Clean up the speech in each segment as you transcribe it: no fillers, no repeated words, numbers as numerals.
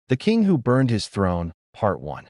The King Who Burned His Throne, Part 1.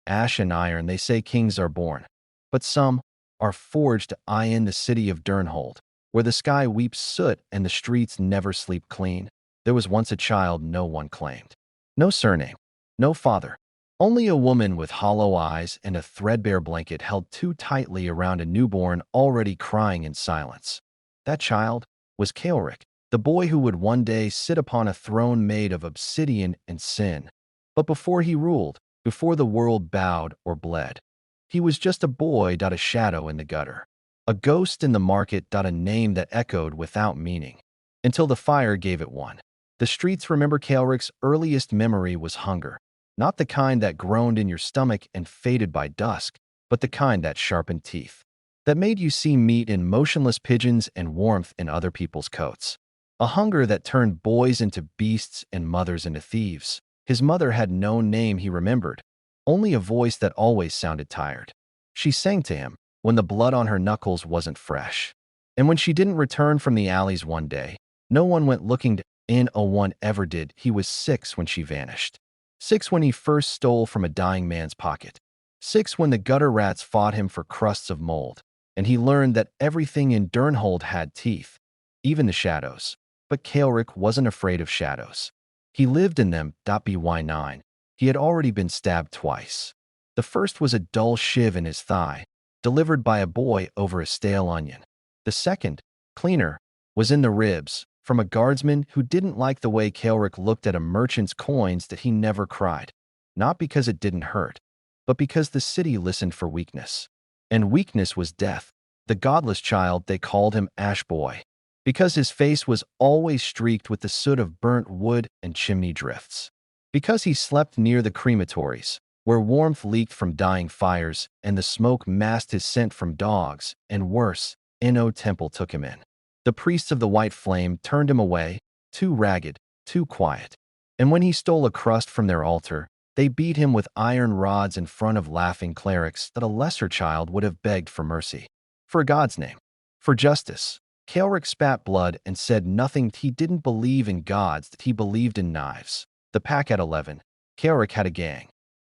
Ash and iron, they say kings are born, but some are forged in the city of Durnhold, where the sky weeps soot and the streets never sleep clean. There was once a child no one claimed. No surname, no father, only a woman with hollow eyes and a threadbare blanket held too tightly around a newborn already crying in silence. That child was Kaelric, the boy who would one day sit upon a throne made of obsidian and sin. But before he ruled, before the world bowed or bled, he was just a boy, a shadow in the gutter, a ghost in the market, a name that echoed without meaning, until the fire gave it one. The streets remember Kaelric's earliest memory was hunger, not the kind that groaned in your stomach and faded by dusk, but the kind that sharpened teeth, that made you see meat in motionless pigeons and warmth in other people's coats. A hunger that turned boys into beasts and mothers into thieves. His mother had no name he remembered, only a voice that always sounded tired. She sang to him when the blood on her knuckles wasn't fresh. And when she didn't return from the alleys one day, no one went looking in. No one ever did. He was 6 when she vanished. 6 when he first stole from a dying man's pocket. 6 when the gutter rats fought him for crusts of mold. And he learned that everything in Durnhold had teeth, even the shadows. But Kaelric wasn't afraid of shadows. He lived in them. By9, he had already been stabbed twice. The first was a dull shiv in his thigh, delivered by a boy over a stale onion. The second, cleaner, was in the ribs, from a guardsman who didn't like the way Kaelric looked at a merchant's coins. That he never cried, not because it didn't hurt, but because the city listened for weakness. And weakness was death. The godless child, they called him Ash Boy, because his face was always streaked with the soot of burnt wood and chimney drifts. Because he slept near the crematories, where warmth leaked from dying fires and the smoke masked his scent from dogs, and worse, no temple took him in. The priests of the white flame turned him away, too ragged, too quiet. And when he stole a crust from their altar, they beat him with iron rods in front of laughing clerics that a lesser child would have begged for mercy. For God's name, for justice. Kaelric spat blood and said nothing. He didn't believe in gods, that he believed in knives. The pack at 11, Kaelric had a gang.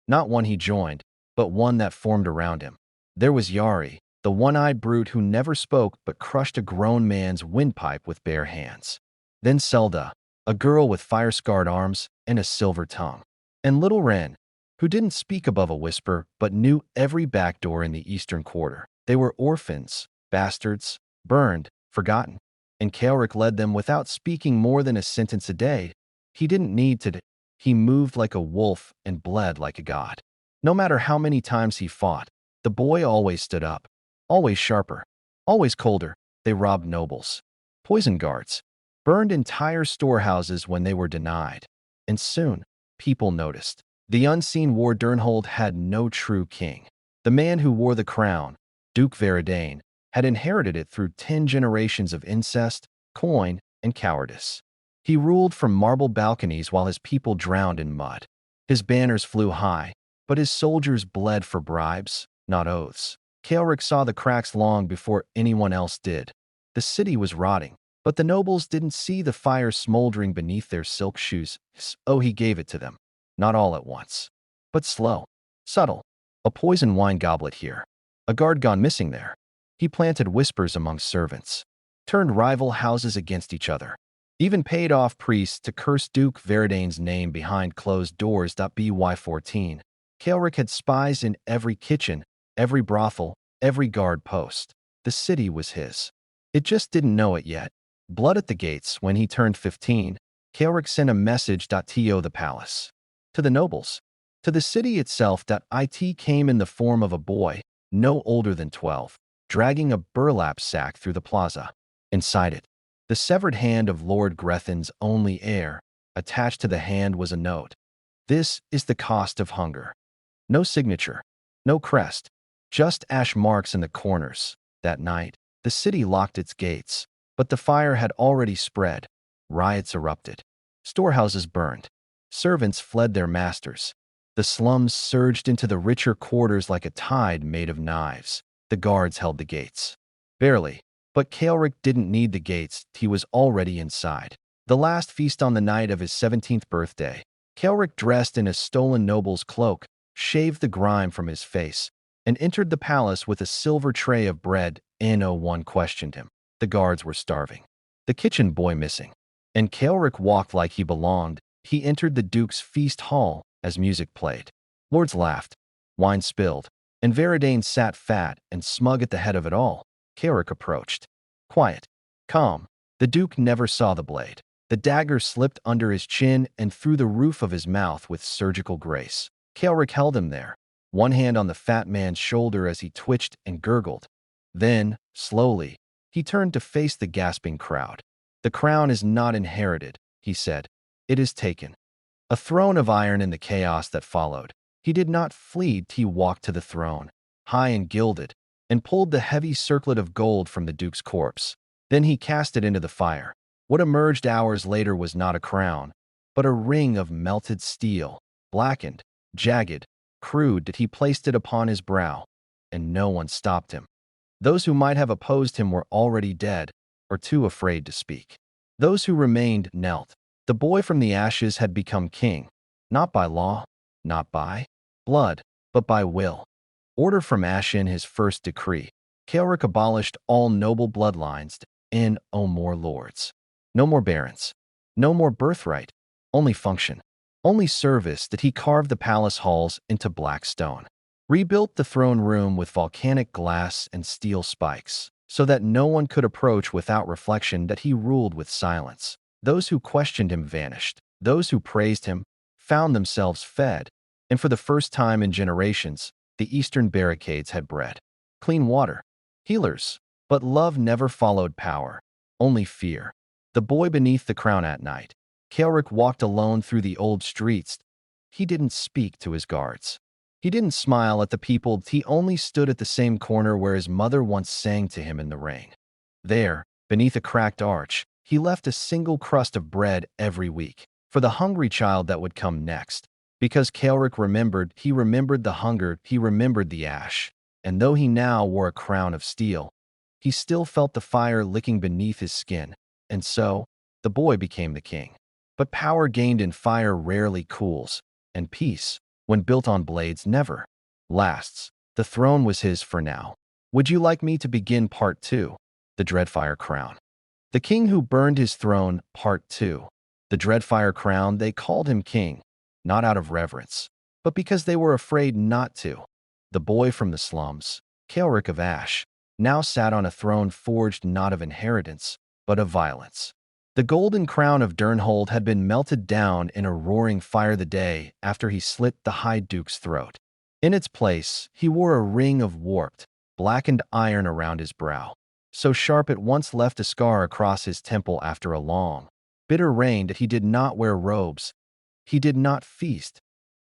Not one he joined, but one that formed around him. There was Yari, the one-eyed brute who never spoke but crushed a grown man's windpipe with bare hands. Then Selda, a girl with fire-scarred arms and a silver tongue. And little Ren, who didn't speak above a whisper but knew every back door in the eastern quarter. They were orphans, bastards, burned, forgotten. And Kaelric led them without speaking more than a sentence a day. He didn't need to. He moved like a wolf and bled like a god. No matter how many times he fought, the boy always stood up, always sharper, always colder. They robbed nobles, poisoned guards, burned entire storehouses when they were denied. And soon, people noticed. The unseen war. Durnhold had no true king. The man who wore the crown, Duke Veridane, had inherited it through 10 generations of incest, coin, and cowardice. He ruled from marble balconies while his people drowned in mud. His banners flew high, but his soldiers bled for bribes, not oaths. Kaelric saw the cracks long before anyone else did. The city was rotting, but the nobles didn't see the fire smoldering beneath their silk shoes. Oh, he gave it to them. Not all at once, but slow, subtle. A poison wine goblet here, a guard gone missing there. He planted whispers among servants, turned rival houses against each other, even paid off priests to curse Duke Veridane's name behind closed doors. By14, Kaelric had spies in every kitchen, every brothel, every guard post. The city was his. It just didn't know it yet. Blood at the gates. When he turned 15, Kaelric sent a message to the palace, to the nobles, to the city itself. It came in the form of a boy, no older than 12, dragging a burlap sack through the plaza. Inside it, the severed hand of Lord Grethin's only heir. Attached to the hand was a note. This is the cost of hunger. No signature, no crest, just ash marks in the corners. That night, the city locked its gates, but the fire had already spread. Riots erupted. Storehouses burned. Servants fled their masters. The slums surged into the richer quarters like a tide made of knives. The guards held the gates. Barely. But Kaelric didn't need the gates. He was already inside. The last feast on the night of his 17th birthday, Kaelric, dressed in a stolen noble's cloak, shaved the grime from his face, and entered the palace with a silver tray of bread. No one questioned him. The guards were starving. The kitchen boy missing. And Kaelric walked like he belonged. He entered the duke's feast hall as music played. Lords laughed. Wine spilled. And Veridane sat fat and smug at the head of it all. Kaelric approached. Quiet. Calm. The duke never saw the blade. The dagger slipped under his chin and through the roof of his mouth with surgical grace. Kaelric held him there, one hand on the fat man's shoulder as he twitched and gurgled. Then, slowly, he turned to face the gasping crowd. The crown is not inherited, he said. It is taken. A throne of iron in the chaos that followed. He did not flee. He walked to the throne, high and gilded, and pulled the heavy circlet of gold from the duke's corpse. Then he cast it into the fire. What emerged hours later was not a crown, but a ring of melted steel, blackened, jagged, crude. He placed it upon his brow, and no one stopped him. Those who might have opposed him were already dead, or too afraid to speak. Those who remained knelt. The boy from the ashes had become king, not by law, not by blood, but by will. Order from Ashen, his first decree. Kaelric abolished all noble bloodlines. No more lords. No more barons. No more birthright. Only function. Only service. That he carved the palace halls into black stone. Rebuilt the throne room with volcanic glass and steel spikes, so that no one could approach without reflection. That he ruled with silence. Those who questioned him vanished. Those who praised him found themselves fed. And for the first time in generations, the eastern barricades had bread. Clean water. Healers. But love never followed power. Only fear. The boy beneath the crown at night. Kaelric walked alone through the old streets. He didn't speak to his guards. He didn't smile at the people. He only stood at the same corner where his mother once sang to him in the rain. There, beneath a cracked arch, he left a single crust of bread every week for the hungry child that would come next. Because Kaelric remembered, he remembered the hunger, he remembered the ash. And though he now wore a crown of steel, he still felt the fire licking beneath his skin. And so, the boy became the king. But power gained in fire rarely cools, and peace, when built on blades, never lasts. The throne was his for now. Would you like me to begin part 2? The Dreadfire Crown. The king who burned his throne, part 2. The Dreadfire Crown. They called him king, not out of reverence, but because they were afraid not to. The boy from the slums, Kaelric of Ash, now sat on a throne forged not of inheritance, but of violence. The golden crown of Durnhold had been melted down in a roaring fire the day after he slit the High Duke's throat. In its place, he wore a ring of warped, blackened iron around his brow, so sharp it once left a scar across his temple after a long, bitter rain. That he did not wear robes. He did not feast.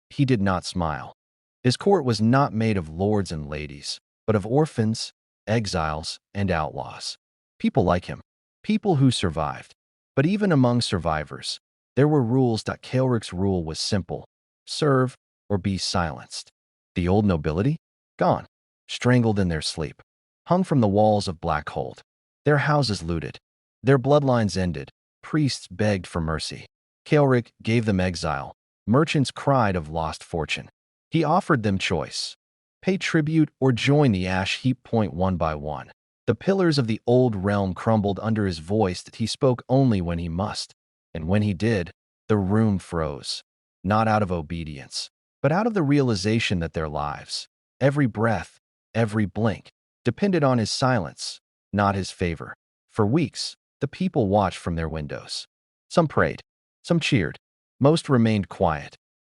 He did not smile. His court was not made of lords and ladies, but of orphans, exiles, and outlaws. People like him. People who survived. But even among survivors, there were rules. Kaelric's rule was simple: serve or be silenced. The old nobility? Gone. Strangled in their sleep. Hung from the walls of Blackhold. Their houses looted. Their bloodlines ended. Priests begged for mercy. Kaelric gave them exile. Merchants cried of lost fortune. He offered them choice: pay tribute or join the ash heap. One by one, the pillars of the old realm crumbled under his voice. That he spoke only when he must, and when he did, the room froze, not out of obedience, but out of the realization that their lives, every breath, every blink, depended on his silence, not his favor. For weeks, the people watched from their windows. Some prayed, some cheered, most remained quiet.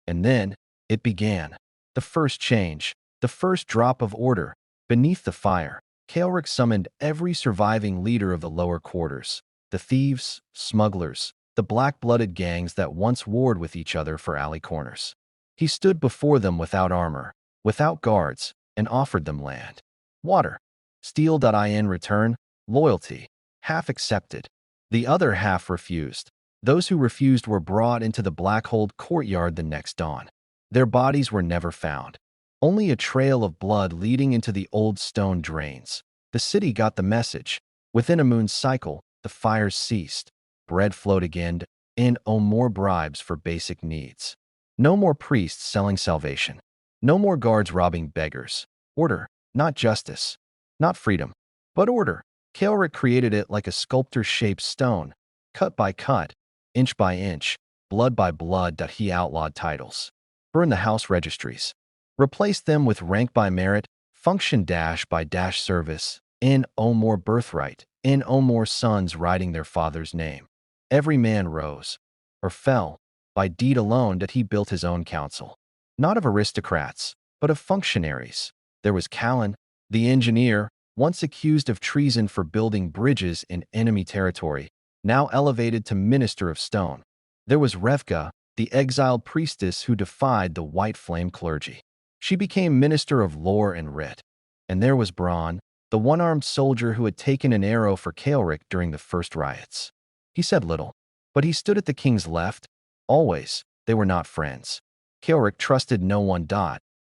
And then, it began. The first change, the first drop of order. Beneath the fire, Kaelric summoned every surviving leader of the lower quarters, the thieves, smugglers, the black-blooded gangs that once warred with each other for alley corners. He stood before them without armor, without guards, and offered them land, water, steel. In return, loyalty, half accepted. The other half refused. Those who refused were brought into the Blackhold courtyard the next dawn. Their bodies were never found. Only a trail of blood leading into the old stone drains. The city got the message. Within a moon's cycle, the fires ceased. Bread flowed again, and more bribes for basic needs. No more priests selling salvation. No more guards robbing beggars. Order, not justice. Not freedom, but order. Kaelric created it like a sculptor-shaped stone, cut by cut, inch by inch, blood by blood. He outlawed titles. Burned the house registries. Replaced them with rank by merit, function dash by dash service. In no more birthright. In no more sons writing their father's name. Every man rose, or fell, by deed alone. That he built his own council. Not of aristocrats, but of functionaries. There was Callan, the engineer, once accused of treason for building bridges in enemy territory, now elevated to minister of stone. There was Revka, the exiled priestess who defied the white flame clergy. She became minister of lore and writ. And there was Braun, the one-armed soldier who had taken an arrow for Kaelric during the first riots. He said little, but he stood at the king's left. Always, they were not friends. Kaelric trusted no one.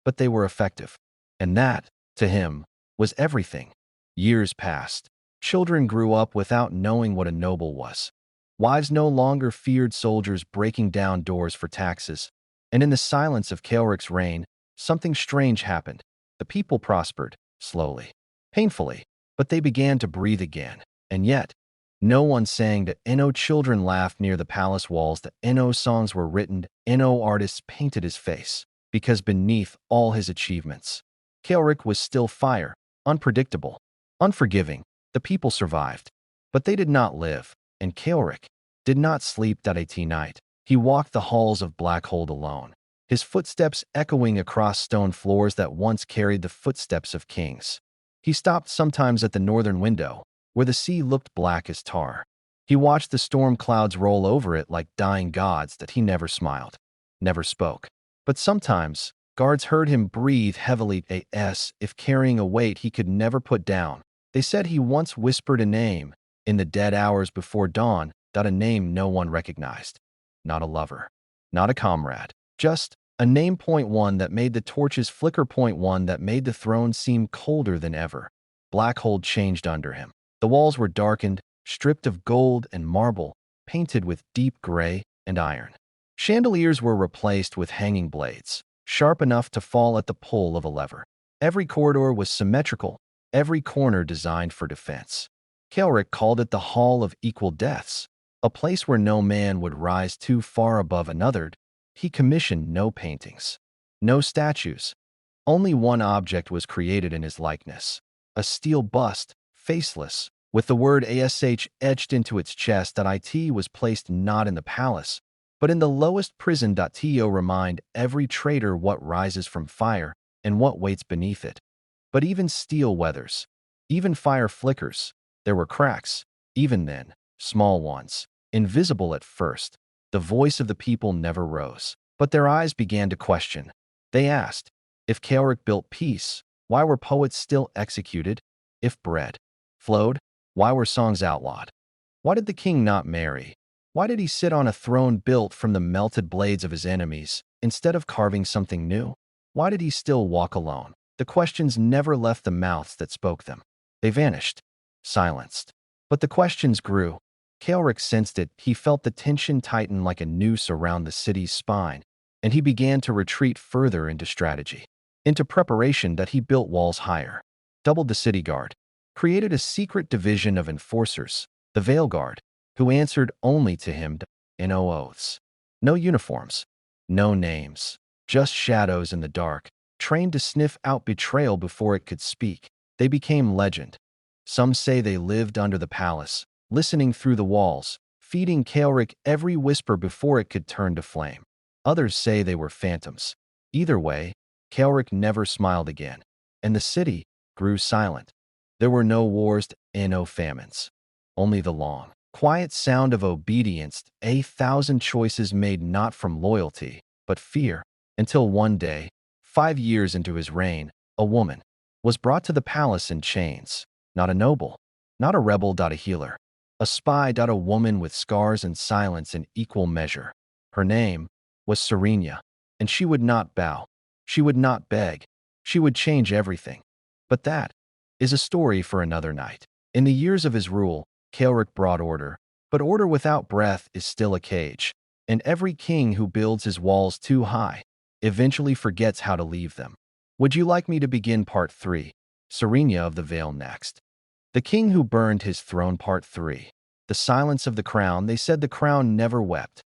But they were effective. And that, to him, was everything. Years passed. Children grew up without knowing what a noble was. Wives no longer feared soldiers breaking down doors for taxes. And in the silence of Kaelric's reign, something strange happened. The people prospered, slowly, painfully, but they began to breathe again. And yet, no one sang that. No children laughed near the palace walls. That no songs were written. No artists painted his face. Because beneath all his achievements, Kaelric was still fire, unpredictable, unforgiving. The people survived, but they did not live, and Kaelric did not sleep that night. He walked the halls of Blackhold alone, his footsteps echoing across stone floors that once carried the footsteps of kings. He stopped sometimes at the northern window, where the sea looked black as tar. He watched the storm clouds roll over it like dying gods. That he never smiled, never spoke. But sometimes, guards heard him breathe heavily if carrying a weight he could never put down. They said he once whispered a name, in the dead hours before dawn, a name no one recognized. Not a lover, not a comrade, just a name. One that made the torches flicker. One that made the throne seem colder than ever. Blackhold changed under him. The walls were darkened, stripped of gold and marble, painted with deep gray and iron. Chandeliers were replaced with hanging blades, sharp enough to fall at the pull of a lever. Every corridor was symmetrical, every corner designed for defense. Kaelric called it the Hall of Equal Deaths, a place where no man would rise too far above another. He commissioned no paintings, no statues. Only one object was created in his likeness, a steel bust, faceless, with the word ASH etched into its chest. It was placed not in the palace, but in the lowest prison. To remind every traitor what rises from fire and what waits beneath it. But even steel weathers, even fire flickers. There were cracks, even then, small ones, invisible at first. The voice of the people never rose, but their eyes began to question. They asked, if Kaelric built peace, why were poets still executed? If bread flowed, why were songs outlawed? Why did the king not marry? Why did he sit on a throne built from the melted blades of his enemies, instead of carving something new? Why did he still walk alone? The questions never left the mouths that spoke them. They vanished, silenced. But the questions grew. Kaelric sensed it. He felt the tension tighten like a noose around the city's spine, and he began to retreat further into strategy, into preparation. He built walls higher, doubled the city guard, created a secret division of enforcers, the Veil Guard, who answered only to him. No oaths, no uniforms, no names, just shadows in the dark, trained to sniff out betrayal before it could speak. They became legend. Some say they lived under the palace, listening through the walls, feeding Kaelric every whisper before it could turn to flame. Others say they were phantoms. Either way, Kaelric never smiled again, and the city grew silent. There were no wars and no famines, only the long, quiet sound of obedience, 1,000 choices made not from loyalty, but fear, until one day, 5 years into his reign, a woman was brought to the palace in chains. Not a noble, not a rebel. A healer, a spy. A woman with scars and silence in equal measure. Her name was Serenia, and she would not bow. She would not beg. She would change everything. But that is a story for another night. In the years of his rule, Kaelric brought order, but order without breath is still a cage. And every king who builds his walls too high eventually forgets how to leave them. Would you like me to begin part 3? Serenia of the Vale next. The King Who Burned His Throne Part 3. The Silence of the Crown. They said the crown never wept.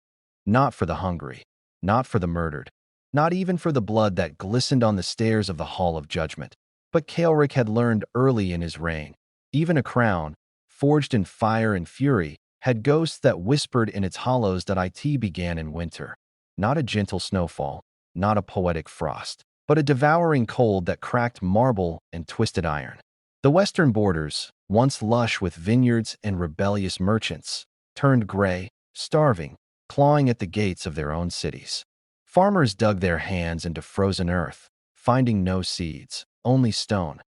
Not for the hungry, not for the murdered, not even for the blood that glistened on the stairs of the Hall of Judgment. But Kaelric had learned early in his reign, even a crown, forged in fire and fury, had ghosts that whispered in its hollows that it began in winter. Not a gentle snowfall, not a poetic frost, but a devouring cold that cracked marble and twisted iron. The western borders, once lush with vineyards and rebellious merchants, turned gray, starving, clawing at the gates of their own cities. Farmers dug their hands into frozen earth, finding no seeds, only stone.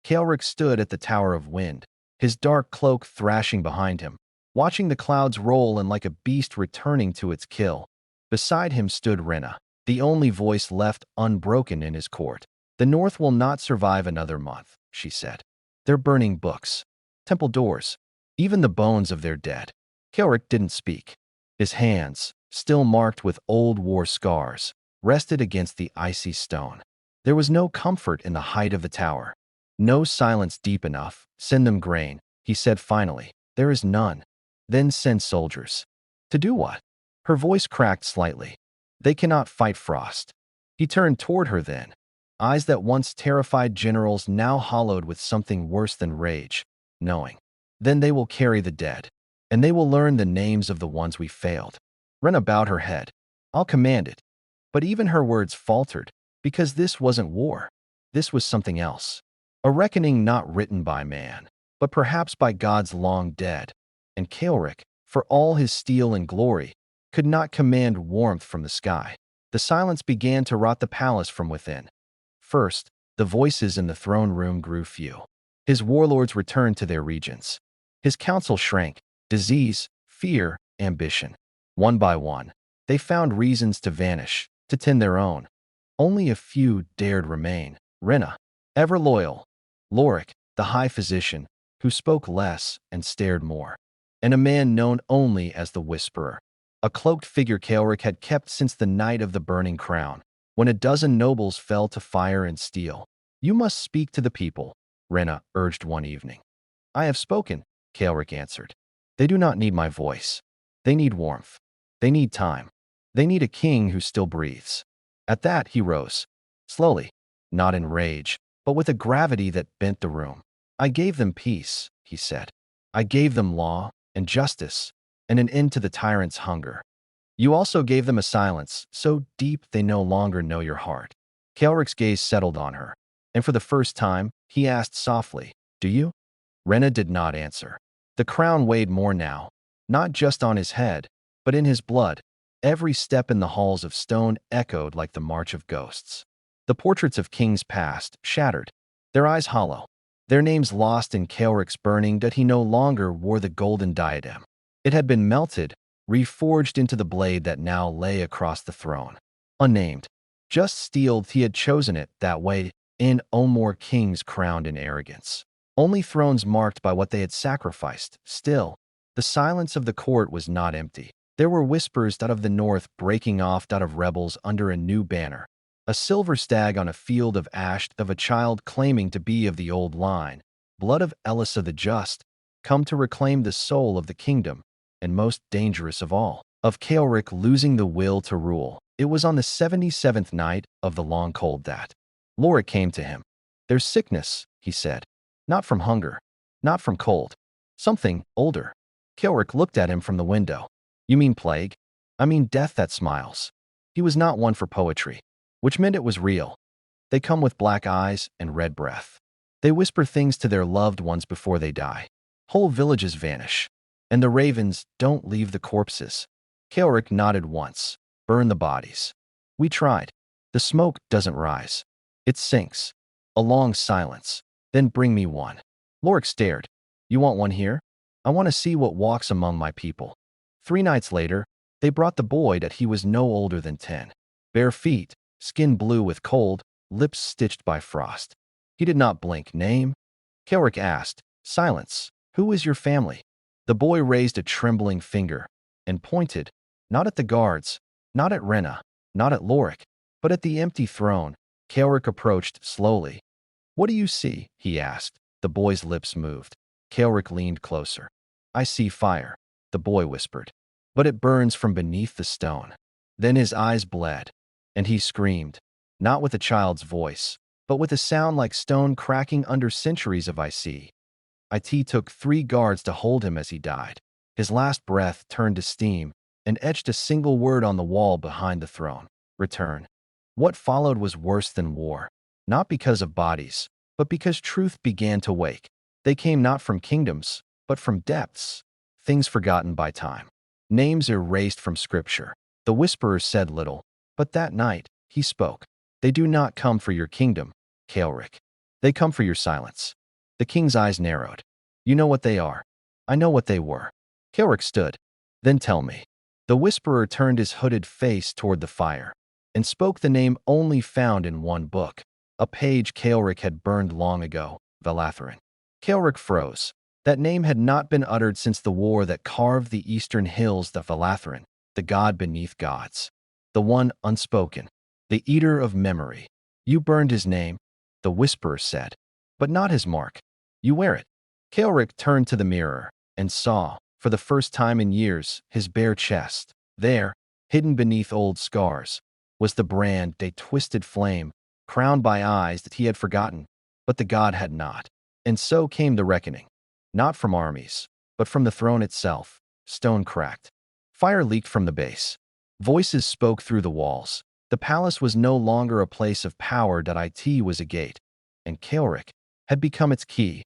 Kaelric stood at the Tower of Wind, his dark cloak thrashing behind him, watching the clouds roll and like a beast returning to its kill. Beside him stood Rena, the only voice left unbroken in his court. The North will not survive another month, she said. They're burning books, temple doors, even the bones of their dead. Kaelric didn't speak. His hands, still marked with old war scars, rested against the icy stone. There was no comfort in the height of the tower. No silence deep enough. Send them grain, he said finally. There is none. Then send soldiers. To do what? Her voice cracked slightly. They cannot fight frost. He turned toward her then, eyes that once terrified generals now hollowed with something worse than rage, knowing. Then they will carry the dead, and they will learn the names of the ones we failed. Rena bowed her head. I'll command it. But even her words faltered, because this wasn't war. This was something else. A reckoning not written by man, but perhaps by gods long dead. And Kaelric, for all his steel and glory, could not command warmth from the sky. The silence began to rot the palace from within. First, the voices in the throne room grew few. His warlords returned to their regions. His council shrank, disease, fear, ambition. One by one, they found reasons to vanish, to tend their own. Only a few dared remain. Rena, ever loyal. Loric, the high physician, who spoke less and stared more. And a man known only as the Whisperer. A cloaked figure Kaelric had kept since the night of the burning crown, when a dozen nobles fell to fire and steel. You must speak to the people, Rena urged one evening. I have spoken, Kaelric answered. They do not need my voice. They need warmth. They need time. They need a king who still breathes. At that, he rose, slowly, not in rage, but with a gravity that bent the room. I gave them peace, he said. I gave them law and justice and an end to the tyrant's hunger. You also gave them a silence so deep they no longer know your heart. Kaelric's gaze settled on her, and for the first time, he asked softly, Do you? Rena did not answer. The crown weighed more now, not just on his head, but in his blood. Every step in the halls of stone echoed like the march of ghosts. The portraits of kings past shattered, their eyes hollow, their names lost in Kaelric's burning that he no longer wore the golden diadem. It had been melted, reforged into the blade that now lay across the throne. Unnamed, just steel. He had chosen it that way in no more kings crowned in arrogance. Only thrones marked by what they had sacrificed. Still, the silence of the court was not empty. There were whispers out of the north breaking off out of rebels under a new banner. A silver stag on a field of ash of a child claiming to be of the old line, blood of Elissa the Just, come to reclaim the soul of the kingdom, and most dangerous of all, of Kaelric losing the will to rule. It was on the 77th night of the long cold that Loric came to him. There's sickness, he said. Not from hunger, not from cold. Something older. Kaelric looked at him from the window. You mean plague? I mean death that smiles. He was not one for poetry, which meant it was real. They come with black eyes and red breath. They whisper things to their loved ones before they die. Whole villages vanish, and the ravens don't leave the corpses. Kaelric nodded once. Burn the bodies. We tried. The smoke doesn't rise. It sinks. A long silence. Then bring me one. Loric stared. You want one here? I want to see what walks among my people. 3 nights later, they brought the boy that he was no older than 10. Bare feet, skin blue with cold, lips stitched by frost. He did not blink. Name? Kaelric asked. Silence. Who is your family? The boy raised a trembling finger and pointed. Not at the guards, not at Rena, not at Lorik, but at the empty throne. Kaelric approached slowly. "What do you see?" he asked. The boy's lips moved. Kaelric leaned closer. "I see fire," the boy whispered, "but it burns from beneath the stone." Then his eyes bled, and he screamed, not with a child's voice, but with a sound like stone cracking under centuries of ice. It took 3 guards to hold him as he died. His last breath turned to steam and etched a single word on the wall behind the throne: return. What followed was worse than war, not because of bodies, but because truth began to wake. They came not from kingdoms, but from depths, things forgotten by time, names erased from scripture. The whisperer said little, but that night he spoke. "They do not come for your kingdom, Kaelric. They come for your silence." The king's eyes narrowed. "You know what they are. I know what they were." Kaelric stood. "Then tell me." The whisperer turned his hooded face toward the fire and spoke the name only found in one book, a page Kaelric had burned long ago: Valatharan. Kaelric froze. That name had not been uttered since the war that carved the eastern hills. The Valatharan, the god beneath gods, the one unspoken, the eater of memory. "You burned his name," the whisperer said, "but not his mark. You wear it." Kaelric turned to the mirror and saw, for the first time in years, his bare chest. There, hidden beneath old scars, was the brand, a twisted flame, crowned by eyes that he had forgotten, but the god had not. And so came the reckoning, not from armies, but from the throne itself. Stone cracked. Fire leaked from the base. Voices spoke through the walls. The palace was no longer a place of power. It was a gate, and Kaelric had become its key.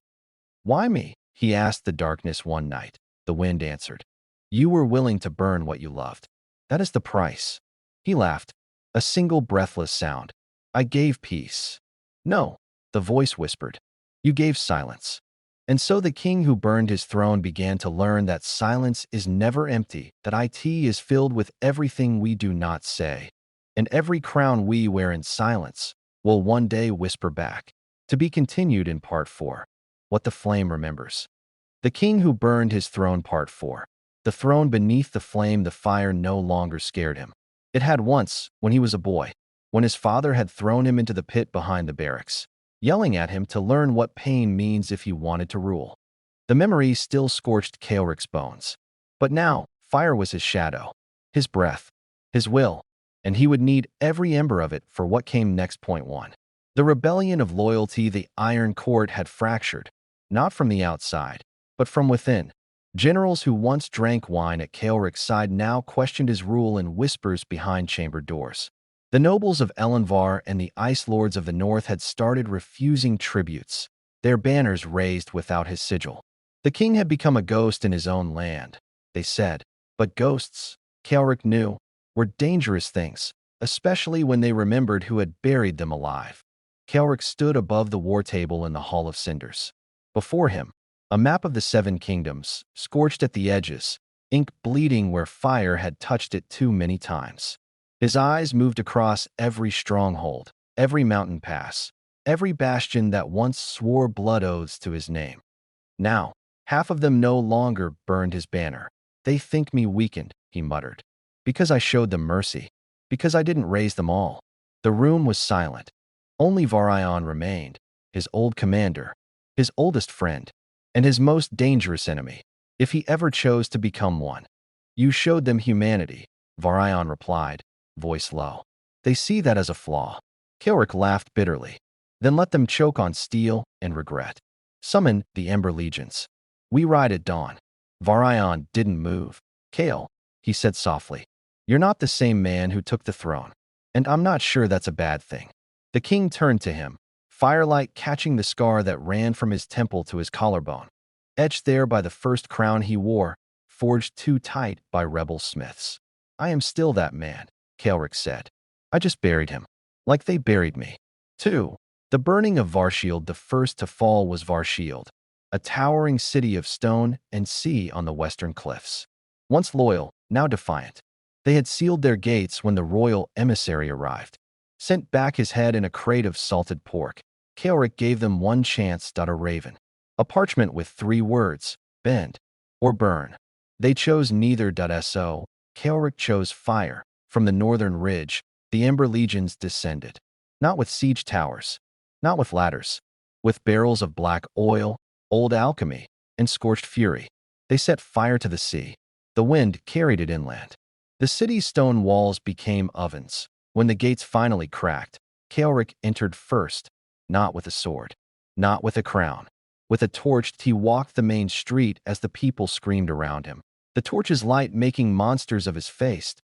"Why me?" he asked the darkness one night. The wind answered, "You were willing to burn what you loved. That is the price." He laughed, a single breathless sound. "I gave peace." "No," the voice whispered. "You gave silence." And so the king who burned his throne began to learn that silence is never empty, that it is filled with everything we do not say. And every crown we wear in silence will one day whisper back. To be continued in Part 4. What the Flame Remembers. The King Who Burned His Throne, Part 4. The throne beneath the flame. The fire no longer scared him. It had once, when he was a boy, when his father had thrown him into the pit behind the barracks, yelling at him to learn what pain means if he wanted to rule. The memory still scorched Kaelric's bones. But now, fire was his shadow, his breath, his will, and he would need every ember of it for what came next. Point 1. The rebellion of loyalty. The Iron Court had fractured, not from the outside, but from within. Generals who once drank wine at Kaelric's side now questioned his rule in whispers behind chamber doors. The nobles of Elenvar and the Ice Lords of the North had started refusing tributes, their banners raised without his sigil. The king had become a ghost in his own land, they said. But ghosts, Kaelric knew, were dangerous things, especially when they remembered who had buried them alive. Kaelric stood above the war table in the Hall of Cinders. Before him, a map of the 7 kingdoms, scorched at the edges, ink bleeding where fire had touched it too many times. His eyes moved across every stronghold, every mountain pass, every bastion that once swore blood oaths to his name. Now, half of them no longer burned his banner. "They think me weakened," he muttered, "because I showed them mercy, because I didn't raise them all." The room was silent. Only Varion remained, his old commander, his oldest friend, and his most dangerous enemy, if he ever chose to become one. "You showed them humanity," Varion replied, voice low. "They see that as a flaw." Kaelric laughed bitterly. "Then let them choke on steel and regret. Summon the Ember Legions. We ride at dawn." Varion didn't move. "Kael," he said softly, "you're not the same man who took the throne, and I'm not sure that's a bad thing." The king turned to him, firelight catching the scar that ran from his temple to his collarbone, etched there by the first crown he wore, forged too tight by rebel smiths. "I am still that man," Kaelric said. "I just buried him, like they buried me." 2. The burning of Varshield. The first to fall was Varshield, a towering city of stone and sea on the western cliffs. Once loyal, now defiant. They had sealed their gates when the royal emissary arrived, sent back his head in a crate of salted pork. Kaelric gave them one chance. A raven, a parchment with 3 words: bend or burn. They chose neither. So, Kaelric chose fire. From the northern ridge, the Ember legions descended. Not with siege towers, not with ladders, with barrels of black oil, old alchemy, and scorched fury. They set fire to the sea. The wind carried it inland. The city's stone walls became ovens. When the gates finally cracked, Kaelric entered first, not with a sword, not with a crown. With a torch, he walked the main street as the people screamed around him, the torch's light making monsters of his face.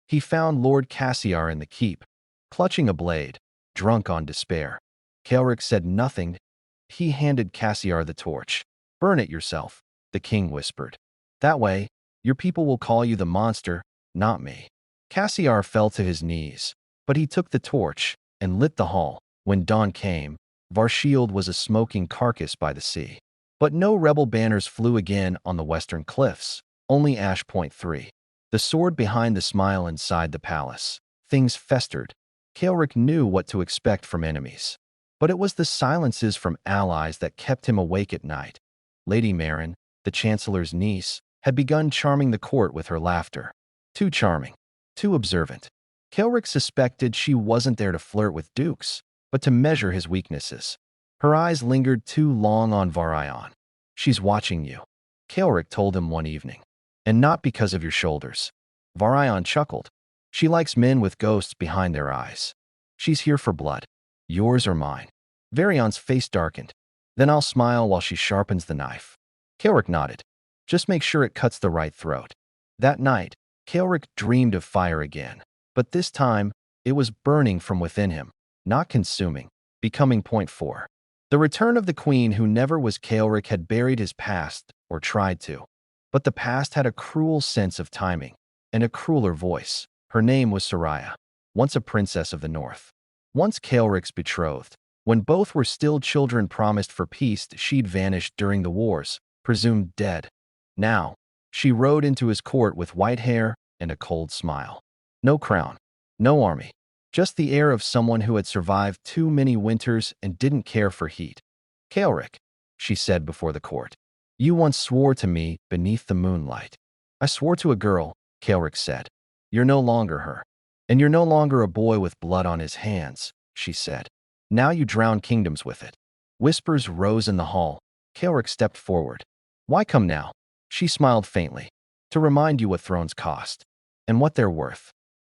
He found Lord Cassiar in the keep, clutching a blade, drunk on despair. Kaelric said nothing. He handed Cassiar the torch. "Burn it yourself," the king whispered. "That way, your people will call you the monster, not me." Cassiar fell to his knees, but he took the torch and lit the hall. When dawn came, Varshield was a smoking carcass by the sea. But no rebel banners flew again on the western cliffs, only Ash Point 3. The sword behind the smile inside the palace. Things festered. Kaelric knew what to expect from enemies. But it was the silences from allies that kept him awake at night. Lady Marin, the chancellor's niece, had begun charming the court with her laughter. Too charming, too observant. Kaelric suspected she wasn't there to flirt with dukes, but to measure his weaknesses. Her eyes lingered too long on Varian. "She's watching you," Kaelric told him one evening. "And not because of your shoulders." Varian chuckled. "She likes men with ghosts behind their eyes. She's here for blood. Yours or mine." Varian's face darkened. "Then I'll smile while she sharpens the knife." Kaelric nodded. "Just make sure it cuts the right throat." That night, Kaelric dreamed of fire again. But this time, it was burning from within him, not consuming, becoming point 4. The return of the queen who never was Kaelric had buried his past, or tried to. But the past had a cruel sense of timing, and a crueler voice. Her name was Soraya, once a princess of the north. Once Kaelric's betrothed. When both were still children promised for peace, she'd vanished during the wars, presumed dead. Now, she rode into his court with white hair and a cold smile. No crown, no army, just the air of someone who had survived too many winters and didn't care for heat. "Kaelric," she said before the court, "you once swore to me beneath the moonlight." "I swore to a girl," Kaelric said. "You're no longer her. And you're no longer a boy with blood on his hands," she said. "Now you drown kingdoms with it." Whispers rose in the hall. Kaelric stepped forward. "Why come now?" She smiled faintly. "To remind you what thrones cost, and what they're worth."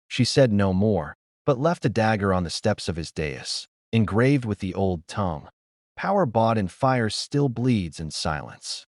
She said no more, but left a dagger on the steps of his dais, engraved with the old tongue. "Power bought in fire still bleeds in silence."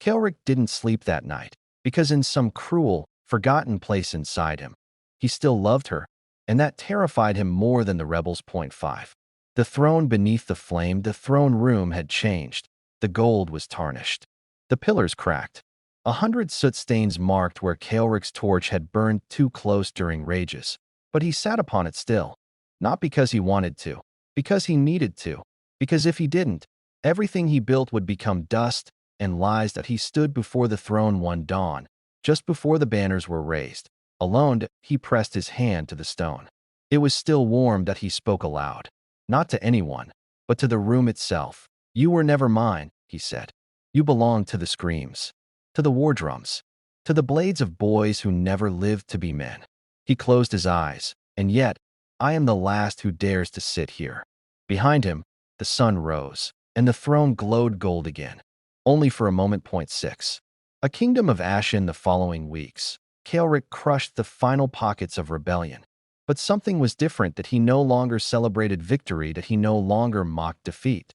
Kaelric didn't sleep that night, because in some cruel, forgotten place inside him, he still loved her, and that terrified him more than the rebels. Point 5. The throne beneath the flame, the throne room had changed. The gold was tarnished. The pillars cracked. 100 soot stains marked where Kaelric's torch had burned too close during rages. But he sat upon it still. Not because he wanted to, because he needed to. Because if he didn't, everything he built would become dust and lies. That he stood before the throne one dawn, just before the banners were raised. Alone, he pressed his hand to the stone. It was still warm. That he spoke aloud. Not to anyone, but to the room itself. "You were never mine," he said. "You belonged to the screams, to the war drums, to the blades of boys who never lived to be men." He closed his eyes, "And yet, I am the last who dares to sit here." Behind him, the sun rose, and the throne glowed gold again. Only for a moment. Point 6. A kingdom of ash. In the following weeks, Kaelric crushed the final pockets of rebellion. But something was different. That he no longer celebrated victory, that he no longer mocked defeat.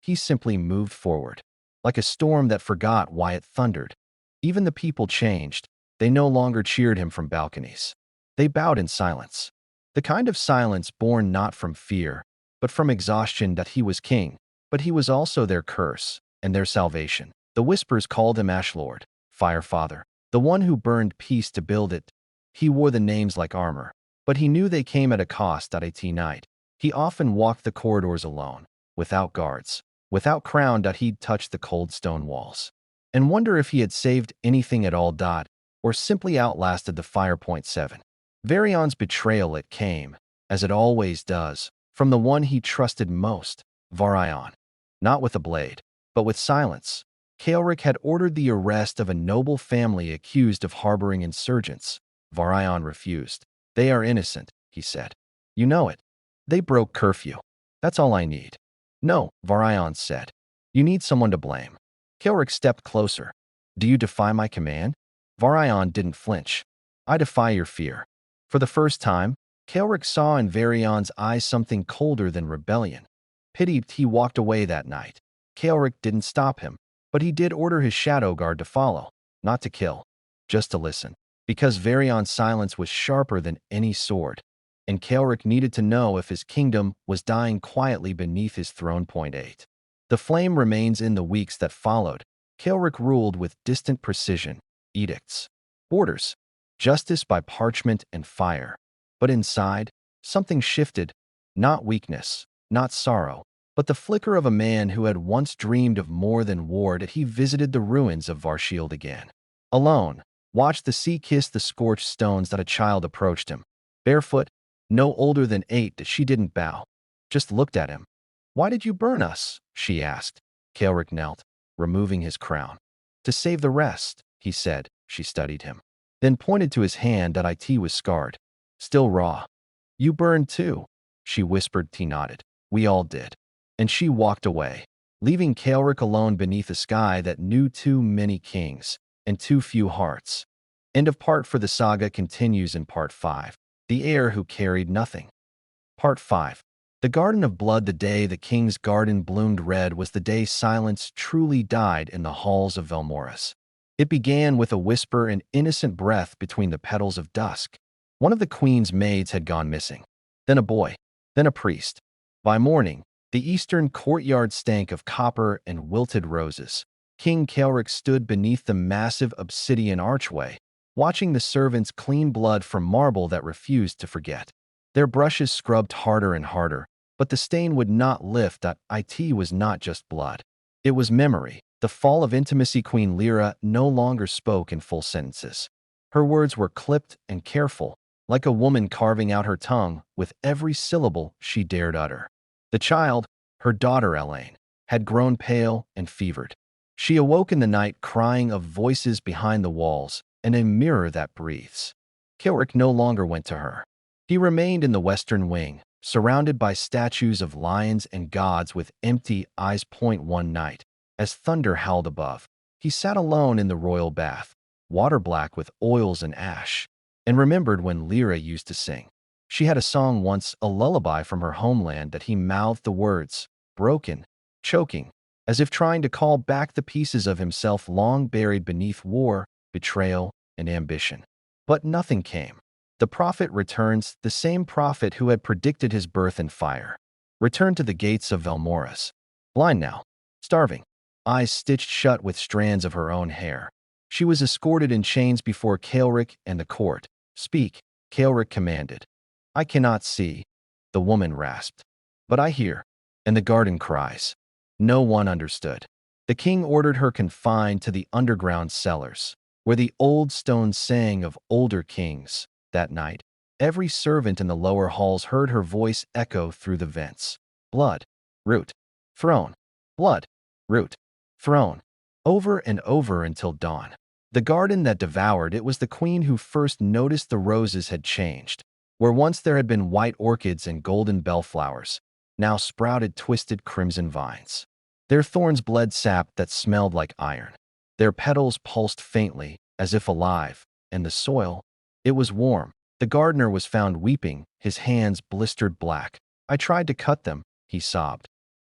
He simply moved forward, like a storm that forgot why it thundered. Even the people changed. They no longer cheered him from balconies. They bowed in silence. The kind of silence born not from fear, but from exhaustion. That he was king, but he was also their curse and their salvation. The whispers called him Ashlord, Firefather, the one who burned peace to build it. He wore the names like armor, but he knew they came at a cost. At night, he often walked the corridors alone, without guards, without crown. He'd touch the cold stone walls and wonder if he had saved anything at all. Or simply outlasted the fire. Point 7. Varian's betrayal. It came, as it always does, from the one he trusted most, Varian. Not with a blade, but with silence. Kaelric had ordered the arrest of a noble family accused of harboring insurgents. Varian refused. They are innocent, he said. You know it. They broke curfew. That's all I need. No, Varian said. You need someone to blame. Kaelric stepped closer. Do you defy my command? Varian didn't flinch. I defy your fear. For the first time, Kaelric saw in Varian's eyes something colder than rebellion. Pitied, he walked away that night. Kaelric didn't stop him, but he did order his shadow guard to follow, not to kill, just to listen. Because Varian's silence was sharper than any sword, and Kaelric needed to know if his kingdom was dying quietly beneath his throne. 8. The flame remains in the weeks that followed. Kaelric ruled with distant precision, edicts, orders, justice by parchment and fire. But inside, something shifted, not weakness, not sorrow, but the flicker of a man who had once dreamed of more than war. That he visited the ruins of Varshield again. Alone, watched the sea kiss the scorched stones. That a child approached him, barefoot, no older than 8. That she didn't bow, just looked at him. Why did you burn us? She asked. Kaelric knelt, removing his crown. To save the rest, he said. She studied him, then pointed to his hand. That it was scarred, still raw. You burned too, she whispered. He nodded. We all did. And she walked away, leaving Kaelric alone beneath a sky that knew too many kings and too few hearts. End of part 4. The saga continues in part 5. The heir who carried nothing. Part 5. The Garden of Blood. The day the king's garden bloomed red was the day silence truly died in the halls of Velmoris. It began with a whisper and innocent breath between the petals of dusk. One of the queen's maids had gone missing. Then a boy. Then a priest. By morning, the eastern courtyard stank of copper and wilted roses. King Kaelric stood beneath the massive obsidian archway, watching the servants clean blood from marble that refused to forget. Their brushes scrubbed harder and harder, but the stain would not lift. It was not just blood. It was memory, the fall of intimacy. Queen Lyra no longer spoke in full sentences. Her words were clipped and careful, like a woman carving out her tongue with every syllable she dared utter. The child, her daughter Elaine, had grown pale and fevered. She awoke in the night crying of voices behind the walls and a mirror that breathes. Kaelric no longer went to her. He remained in the western wing, surrounded by statues of lions and gods with empty eyes. One night, as thunder howled above, he sat alone in the royal bath, water black with oils and ash, and remembered when Lyra used to sing. She had a song once, a lullaby from her homeland. That he mouthed the words, broken, choking, as if trying to call back the pieces of himself long buried beneath war, betrayal, and ambition. But nothing came. The prophet returns, the same prophet who had predicted his birth in fire. Returned to the gates of Velmoris. Blind now, starving, eyes stitched shut with strands of her own hair. She was escorted in chains before Kaelric and the court. Speak, Kaelric commanded. I cannot see, the woman rasped. But I hear, and the garden cries. No one understood. The king ordered her confined to the underground cellars, where the old stones sang of older kings. That night, every servant in the lower halls heard her voice echo through the vents. Blood, root, throne, blood, root, throne, over and over until dawn. The garden that devoured it was the queen who first noticed the roses had changed. Where once there had been white orchids and golden bellflowers, now sprouted twisted crimson vines. Their thorns bled sap that smelled like iron. Their petals pulsed faintly, as if alive, and the soil, it was warm. The gardener was found weeping, his hands blistered black. I tried to cut them, he sobbed.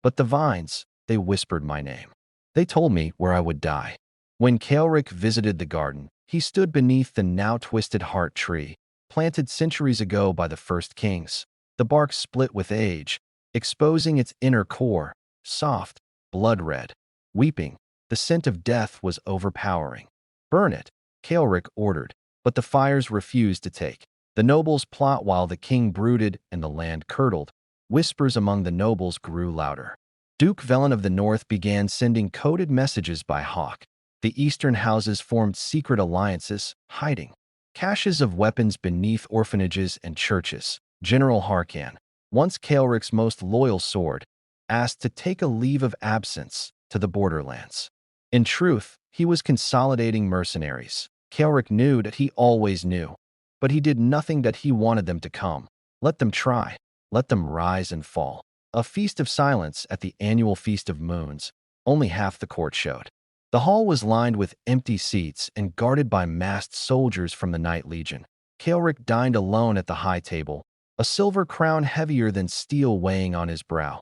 But the vines, they whispered my name. They told me where I would die. When Kaelric visited the garden, he stood beneath the now twisted heart tree, planted centuries ago by the first kings. The bark split with age, exposing its inner core, soft, blood-red. Weeping, the scent of death was overpowering. Burn it, Kaelric ordered, but the fires refused to take. The nobles plot while the king brooded and the land curdled. Whispers among the nobles grew louder. Duke Velen of the North began sending coded messages by hawk. The eastern houses formed secret alliances, hiding caches of weapons beneath orphanages and churches. General Harkan, once Kaelric's most loyal sword, asked to take a leave of absence to the borderlands. In truth, he was consolidating mercenaries. Kaelric knew that he always knew. but he did nothing that he wanted them to come. Let them try. Let them rise and fall. A feast of silence at the annual Feast of Moons. Only half the court showed. The hall was lined with empty seats and guarded by masked soldiers from the Night Legion. Kaelric dined alone at the high table, a silver crown heavier than steel weighing on his brow.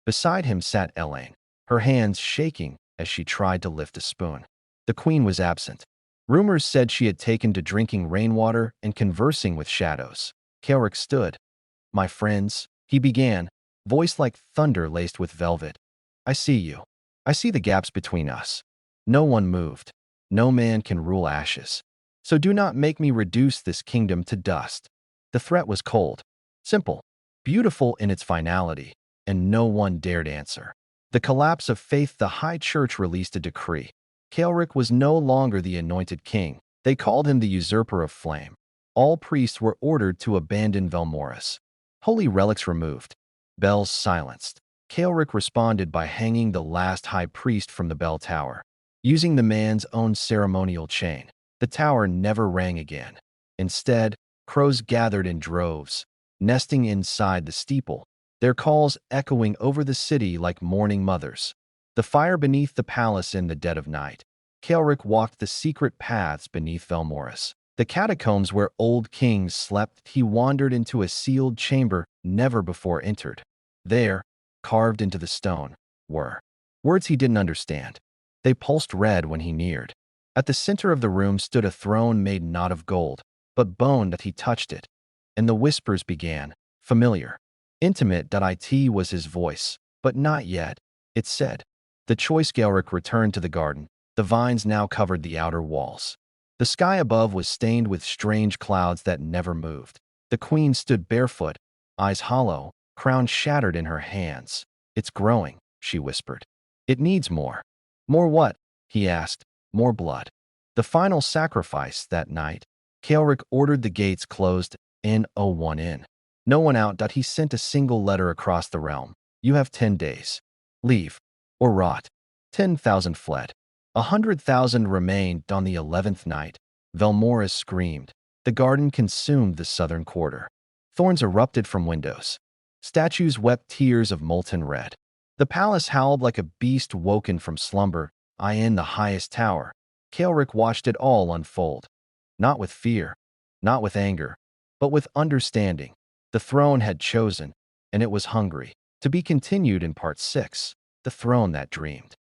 Beside him sat Elaine, her hands shaking as she tried to lift a spoon. The queen was absent. Rumors said she had taken to drinking rainwater and conversing with shadows. Kaelric stood. "My friends," he began, voice like thunder laced with velvet. "I see you. I see the gaps between us. No one moved. No man can rule ashes. So do not make me reduce this kingdom to dust." The threat was cold, simple, beautiful in its finality, and no one dared answer. The collapse of faith. The High Church released a decree. Kaelric was no longer the anointed king. They called him the usurper of flame. All priests were ordered to abandon Velmoris. Holy relics removed. Bells silenced. Kaelric responded by hanging the last high priest from the bell tower. Using the man's own ceremonial chain, the tower never rang again. Instead, crows gathered in droves, nesting inside the steeple, their calls echoing over the city like mourning mothers. The fire beneath the palace. In the dead of night, Kaelric walked the secret paths beneath Velmoris, the catacombs where old kings slept. He wandered into a sealed chamber never before entered. There, carved into the stone, were words he didn't understand. They pulsed red when he neared. At the center of the room stood a throne made not of gold, but bone. That he touched it, and the whispers began, familiar, intimate. It was his voice, but not yet. It said, "The choice." Kaelric returned to the garden. The vines now covered the outer walls. The sky above was stained with strange clouds that never moved. The queen stood barefoot, eyes hollow, crown shattered in her hands. "It's growing," she whispered. "It needs more." "More what?" he asked. "More blood." The final sacrifice. That night, Kaelric ordered the gates closed. No one in, no one out. He sent a single letter across the realm. "You have 10 days. Leave, or rot." 10,000 fled. 100,000 remained. On the 11th night, Velmoris screamed. The garden consumed the southern quarter. Thorns erupted from windows. Statues wept tears of molten red. The palace howled like a beast woken from slumber. In the highest tower, Kaelric watched it all unfold. Not with fear, not with anger, but with understanding. The throne had chosen, and it was hungry. To be continued in Part 6, The Throne That Dreamed.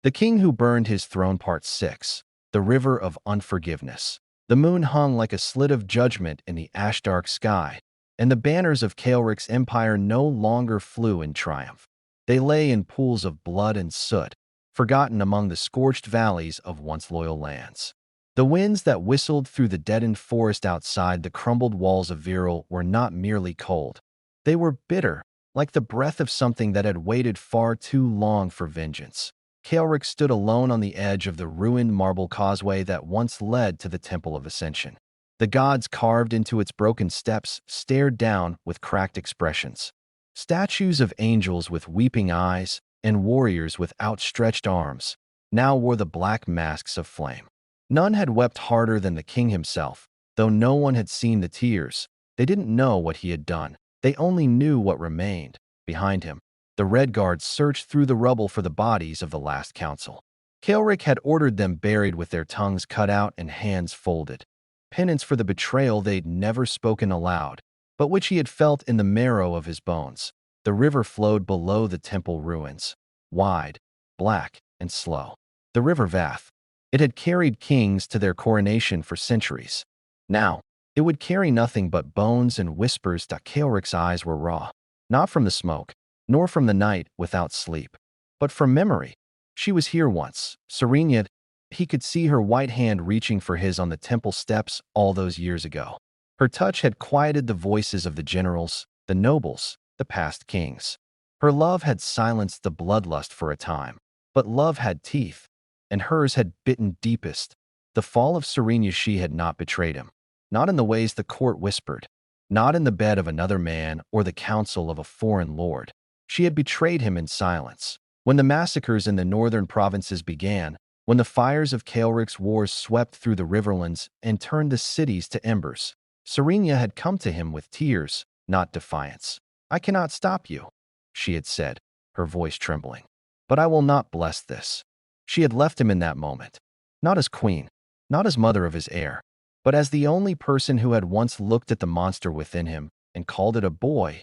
The King Who Burned His Throne. Part 6, The River of Unforgiveness. The moon hung like a slit of judgment in the ash-dark sky, and the banners of Kaelric's empire no longer flew in triumph. They lay in pools of blood and soot, forgotten among the scorched valleys of once loyal lands. The winds that whistled through the deadened forest outside the crumbled walls of Viral were not merely cold. They were bitter, like the breath of something that had waited far too long for vengeance. Kaelric stood alone on the edge of the ruined marble causeway that once led to the Temple of Ascension. The gods carved into its broken steps stared down with cracked expressions. Statues of angels with weeping eyes and warriors with outstretched arms now wore the black masks of flame. None had wept harder than the king himself. Though no one had seen the tears, they didn't know what he had done. They only knew what remained behind him. The Red Guards searched through the rubble for the bodies of the last council. Kaelric had ordered them buried with their tongues cut out and hands folded. Penance for the betrayal they'd never spoken aloud, but which he had felt in the marrow of his bones. The river flowed below the temple ruins, wide, black, and slow. The river Vath. It had carried kings to their coronation for centuries. Now, it would carry nothing but bones and whispers. Kaelric's eyes were raw, not from the smoke, nor from the night without sleep, but from memory. She was here once, serene yet he could see her white hand reaching for his on the temple steps all those years ago. Her touch had quieted the voices of the generals, the nobles, the past kings. Her love had silenced the bloodlust for a time, but love had teeth, and hers had bitten deepest. The fall of Serena. She had not betrayed him, not in the ways the court whispered, not in the bed of another man or the counsel of a foreign lord. She had betrayed him in silence. When the massacres in the northern provinces began, when the fires of Kaelric's wars swept through the riverlands and turned the cities to embers, Serenia had come to him with tears, not defiance. "I cannot stop you," she had said, her voice trembling. "But I will not bless this." She had left him in that moment, not as queen, not as mother of his heir, but as the only person who had once looked at the monster within him and called it a boy.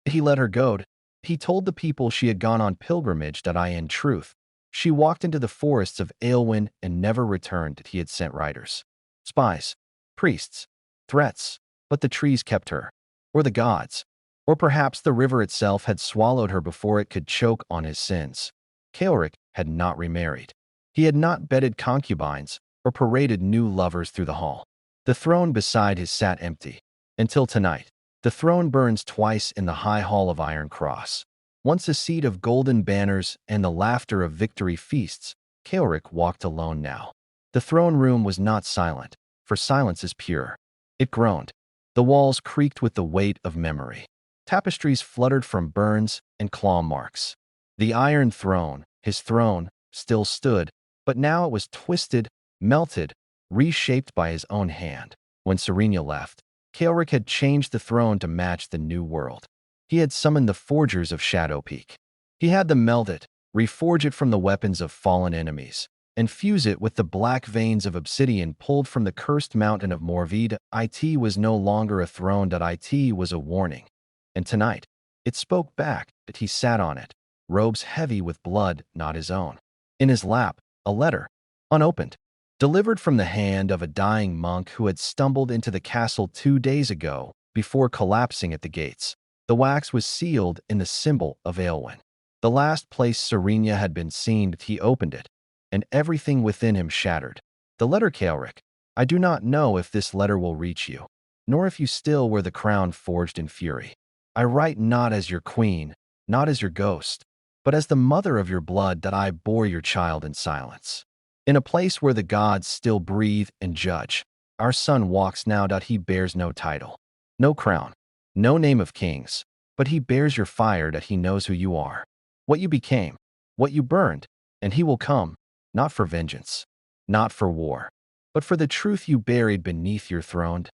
He let her go. He told the people she had gone on pilgrimage that in truth, she walked into the forests of Aelwyn and never returned. He had sent riders, spies, priests, threats, but the trees kept her, or the gods, or perhaps the river itself had swallowed her before it could choke on his sins. Kaelric had not remarried. He had not bedded concubines or paraded new lovers through the hall. The throne beside his sat empty. Until tonight, the throne burns twice in the high hall of Iron Cross. Once a seat of golden banners and the laughter of victory feasts, Kaelric walked alone now. The throne room was not silent, for silence is pure. It groaned. The walls creaked with the weight of memory. Tapestries fluttered from burns and claw marks. The iron throne, his throne, still stood, but now it was twisted, melted, reshaped by his own hand. When Serenia left, Kaelric had changed the throne to match the new world. He had summoned the forgers of Shadow Peak. He had them melt it, reforge it from the weapons of fallen enemies, and fuse it with the black veins of obsidian pulled from the cursed mountain of Morvid. It was no longer a throne. It was a warning. And tonight, it spoke back that he sat on it, robes heavy with blood not his own. In his lap, a letter, unopened, delivered from the hand of a dying monk who had stumbled into the castle 2 days ago before collapsing at the gates. The wax was sealed in the symbol of Aelwyn. The last place Serenia had been seen. He opened it, and everything within him shattered. The letter, Kaelric. I do not know if this letter will reach you, nor if you still wear the crown forged in fury. I write not as your queen, not as your ghost, but as the mother of your blood that I bore your child in silence. In a place where the gods still breathe and judge, our son walks now. He bears no title, no crown, no name of kings, but he bears your fire. He knows who you are, what you became, what you burned, and he will come, not for vengeance, not for war, but for the truth you buried beneath your throne.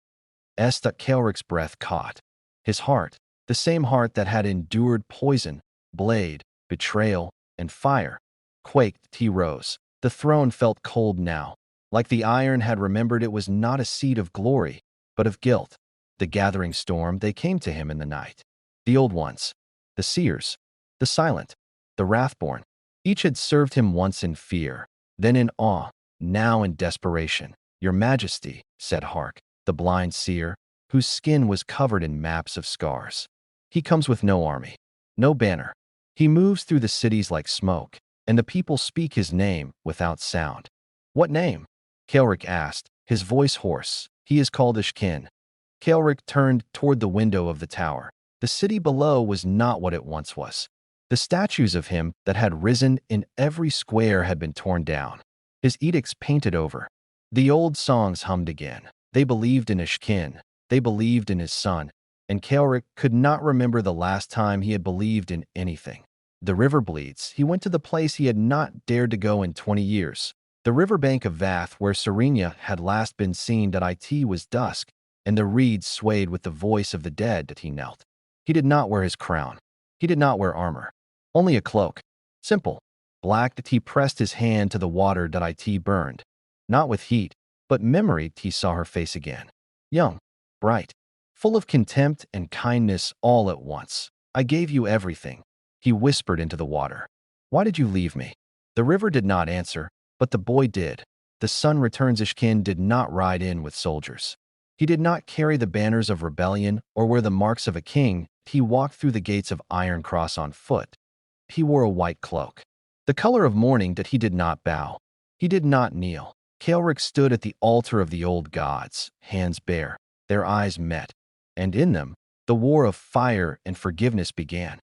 Kaelric's breath caught. His heart, the same heart that had endured poison, blade, betrayal, and fire, quaked. He rose. The throne felt cold now, like the iron had remembered it was not a seat of glory, but of guilt. The gathering storm, they came to him in the night. The old ones, the seers, the silent, the wrathborn. Each had served him once in fear, then in awe, now in desperation. Your Majesty, said Hark, the blind seer, whose skin was covered in maps of scars. He comes with no army, no banner. He moves through the cities like smoke, and the people speak his name without sound. What name? Kaelric asked, his voice hoarse. He is called Ishkin. Kaelric turned toward the window of the tower. The city below was not what it once was. The statues of him that had risen in every square had been torn down, his edicts painted over. The old songs hummed again. They believed in Ishkin. They believed in his son, and Kaelric could not remember the last time he had believed in anything. The river bleeds. He went to the place he had not dared to go in 20 years. The riverbank of Vath, where Serenia had last been seen. It was dusk, and the reeds swayed with the voice of the dead. He knelt. He did not wear his crown. He did not wear armor. Only a cloak. Simple. Black. He pressed his hand to the water. It burned. Not with heat, but memory. He saw her face again. Young, bright, full of contempt and kindness all at once. I gave you everything. He whispered into the water. Why did you leave me? The river did not answer, but the boy did. The sun returns. Ishkin did not ride in with soldiers. He did not carry the banners of rebellion or wear the marks of a king. He walked through the gates of Iron Cross on foot. He wore a white cloak, the color of mourning. He did not bow. He did not kneel. Kaelric stood at the altar of the old gods, hands bare. Their eyes met, and in them, the war of fire and forgiveness began.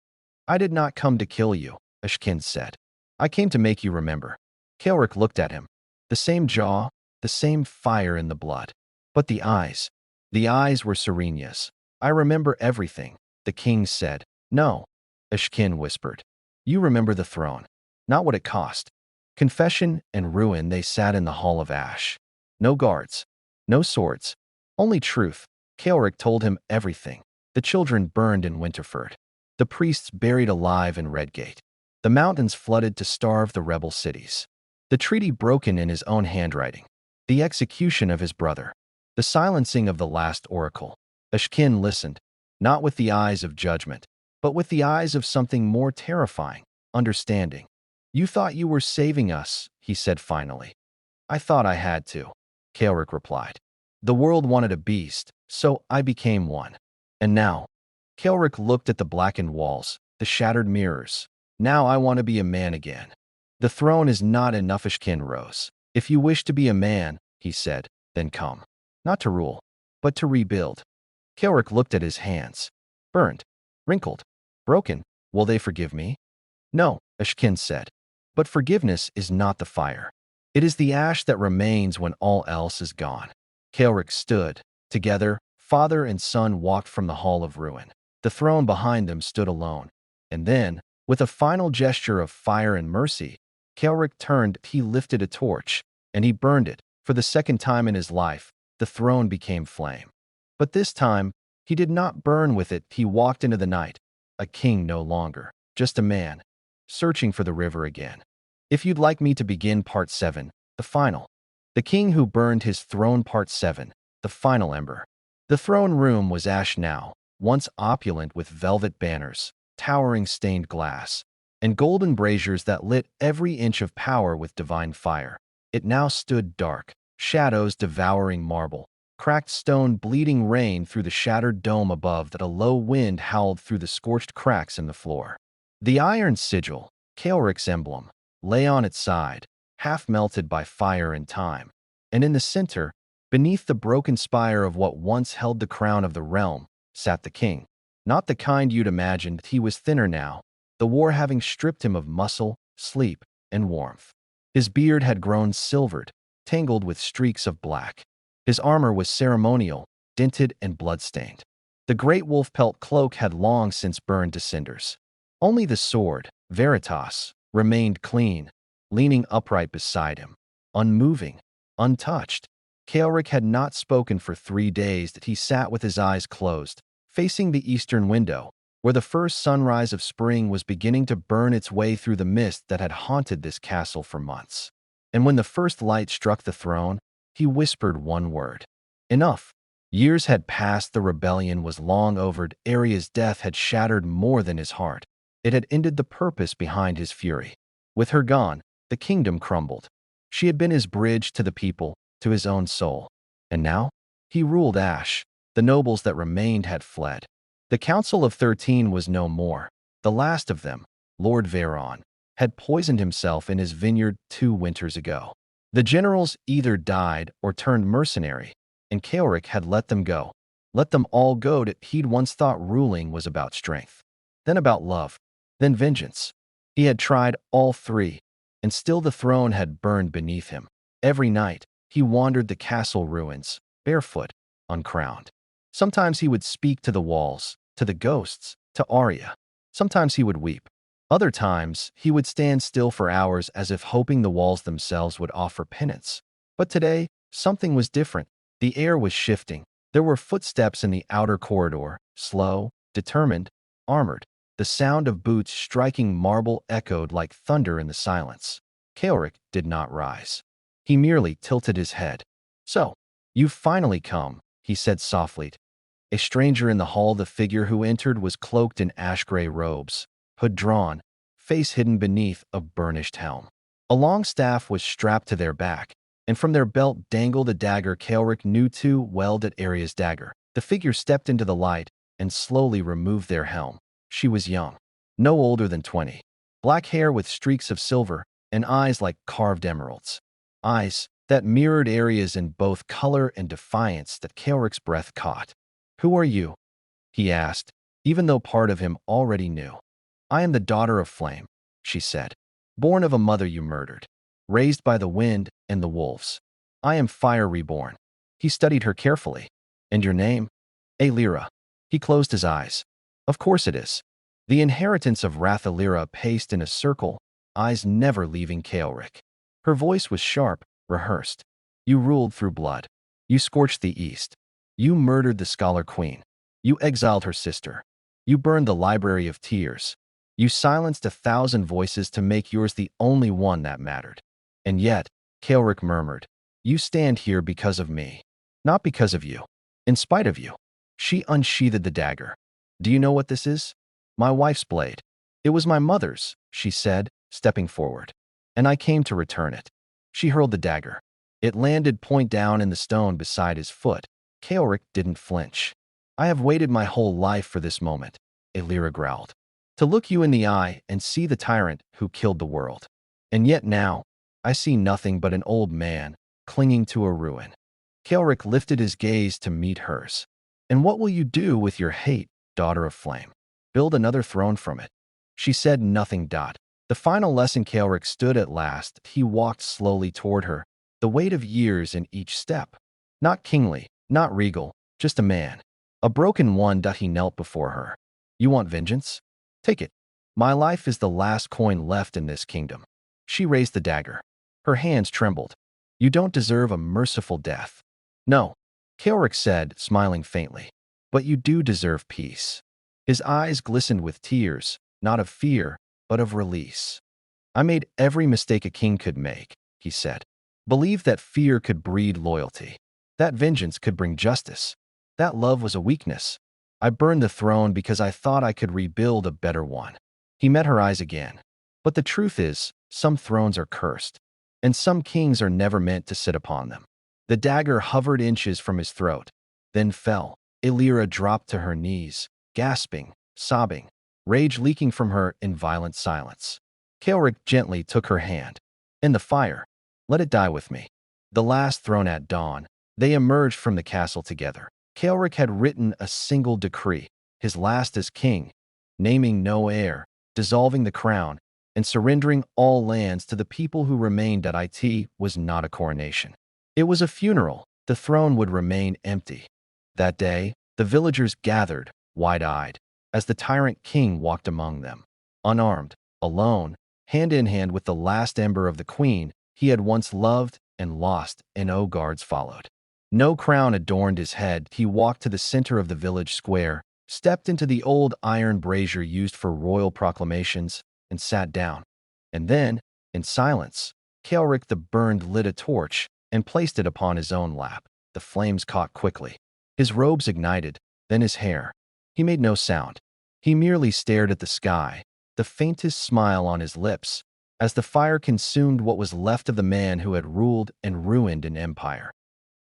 I did not come to kill you, Ishkin said. I came to make you remember. Kaelric looked at him. The same jaw, the same fire in the blood. But the eyes were Serenia's. I remember everything, the king said. No, Ishkin whispered. You remember the throne, not what it cost. Confession and ruin. They sat in the hall of ash. No guards, no swords, only truth. Kaelric told him everything. The children burned in Winterford. The priests buried alive in Redgate. The mountains flooded to starve the rebel cities. The treaty broken in his own handwriting. The execution of his brother. The silencing of the last oracle. Ashkin listened, not with the eyes of judgment, but with the eyes of something more terrifying, understanding. "You thought you were saving us," he said finally. "I thought I had to," Kaelric replied. "The world wanted a beast, so I became one. And now," Kaelric looked at the blackened walls, the shattered mirrors. "Now I want to be a man again. The throne is not enough." Ashkin rose. "If you wish to be a man," he said, "then come. Not to rule, but to rebuild." Kaelric looked at his hands. "Burned, wrinkled, broken. Will they forgive me?" "No," Ashkin said. "But forgiveness is not the fire. It is the ash that remains when all else is gone." Kaelric stood. Together, father and son walked from the Hall of Ruin. The throne behind them stood alone. And then, with a final gesture of fire and mercy, Kaelric turned. He lifted a torch, and he burned it. For the second time in his life, the throne became flame. But this time, he did not burn with it. He walked into the night, a king no longer, just a man, searching for the river again. If you'd like me to begin Part 7, the final. The King Who Burned His Throne, Part 7, the final ember. The throne room was ash now, once opulent with velvet banners, towering stained glass, and golden braziers that lit every inch of power with divine fire. It now stood dark, shadows devouring marble, cracked stone bleeding rain through the shattered dome above that a low wind howled through the scorched cracks in the floor. The iron sigil, Kaelric's emblem, lay on its side, half melted by fire and time. And in the center, beneath the broken spire of what once held the crown of the realm, sat the king. Not the kind you'd imagined. He was thinner now, the war having stripped him of muscle, sleep, and warmth. His beard had grown silvered, tangled with streaks of black. His armor was ceremonial, dinted and bloodstained. The great wolf pelt cloak had long since burned to cinders. Only the sword, Veritas, remained clean, leaning upright beside him, unmoving, untouched. Kaelric had not spoken for 3 days. That he sat with his eyes closed, facing the eastern window, where the first sunrise of spring was beginning to burn its way through the mist that had haunted this castle for months. And when the first light struck the throne, he whispered one word. Enough. Years had passed. The rebellion was long over. Aria's death had shattered more than his heart. It had ended the purpose behind his fury. With her gone, the kingdom crumbled. She had been his bridge to the people, to his own soul. And now, he ruled Ash. The nobles that remained had fled. The Council of 13 was no more. The last of them, Lord Veyron, had poisoned himself in his vineyard 2 winters ago. The generals either died or turned mercenary, and Kaelric had let them go. Let them all go. He'd once thought ruling was about strength, then about love, then vengeance. He had tried all 3, and still the throne had burned beneath him. Every night, he wandered the castle ruins, barefoot, uncrowned. Sometimes he would speak to the walls, to the ghosts, to Arya. Sometimes he would weep. Other times, he would stand still for hours as if hoping the walls themselves would offer penance. But today, something was different. The air was shifting. There were footsteps in the outer corridor, slow, determined, armored. The sound of boots striking marble echoed like thunder in the silence. Kaelric did not rise. He merely tilted his head. "So, you've finally come," he said softly. A stranger in the hall. The figure who entered was cloaked in ash-gray robes, hood drawn, face hidden beneath a burnished helm. A long staff was strapped to their back, and from their belt dangled a dagger Kaelric knew too well. At Aria's dagger. The figure stepped into the light and slowly removed their helm. She was young, no older than 20. Black hair with streaks of silver, and eyes like carved emeralds. Eyes that mirrored Aria's in both color and defiance. That Kaelric's breath caught. "Who are you?" he asked, even though part of him already knew. "I am the daughter of Flame," she said. "Born of a mother you murdered, raised by the wind and the wolves. I am Fire reborn." He studied her carefully. "And your name?" "Aelira." He closed his eyes. "Of course it is. The inheritance of Wrath." Aelira paced in a circle, eyes never leaving Kaelric. Her voice was sharp, rehearsed. "You ruled through blood. You scorched the east. You murdered the scholar queen. You exiled her sister. You burned the library of tears. You silenced 1,000 voices to make yours the only one that mattered. And yet, Kaelric murmured, you stand here because of me, not because of you. In spite of you. She unsheathed the dagger. Do you know what this is? My wife's blade. It was my mother's, she said, stepping forward. And I came to return it. She hurled the dagger. It landed point down in the stone beside his foot. Kaelric didn't flinch. I have waited my whole life for this moment, Aelira growled. To look you in the eye and see the tyrant who killed the world. And yet now, I see nothing but an old man clinging to a ruin. Kaelric lifted his gaze to meet hers. And what will you do with your hate, daughter of flame? Build another throne from it. She said nothing. The final lesson. Kaelric stood at last. He walked slowly toward her, the weight of years in each step. Not kingly, not regal, just a man. A broken one. He knelt before her. You want vengeance? Take it. My life is the last coin left in this kingdom. She raised the dagger. Her hands trembled. You don't deserve a merciful death. No, Kaelric said, smiling faintly. But you do deserve peace. His eyes glistened with tears, not of fear, but of release. I made every mistake a king could make, he said. Believed that fear could breed loyalty. That vengeance could bring justice. That love was a weakness. I burned the throne because I thought I could rebuild a better one. He met her eyes again. But the truth is, some thrones are cursed, and some kings are never meant to sit upon them. The dagger hovered inches from his throat, then fell. Aelira dropped to her knees, gasping, sobbing, rage leaking from her in violent silence. Kaelric gently took her hand. In the fire, let it die with me. The last throne at dawn, they emerged from the castle together. Kaelric had written a single decree, his last as king, naming no heir, dissolving the crown, and surrendering all lands to the people who remained. It was not a coronation. It was a funeral. The throne would remain empty. That day, the villagers gathered, wide-eyed, as the tyrant king walked among them. Unarmed, alone, hand in hand with the last ember of the queen he had once loved and lost, and guards followed. No crown adorned his head. He walked to the center of the village square, stepped into the old iron brazier used for royal proclamations, and sat down. And then, in silence, Kaelric the burned lit a torch and placed it upon his own lap. The flames caught quickly. His robes ignited, then his hair. He made no sound. He merely stared at the sky, the faintest smile on his lips, as the fire consumed what was left of the man who had ruled and ruined an empire.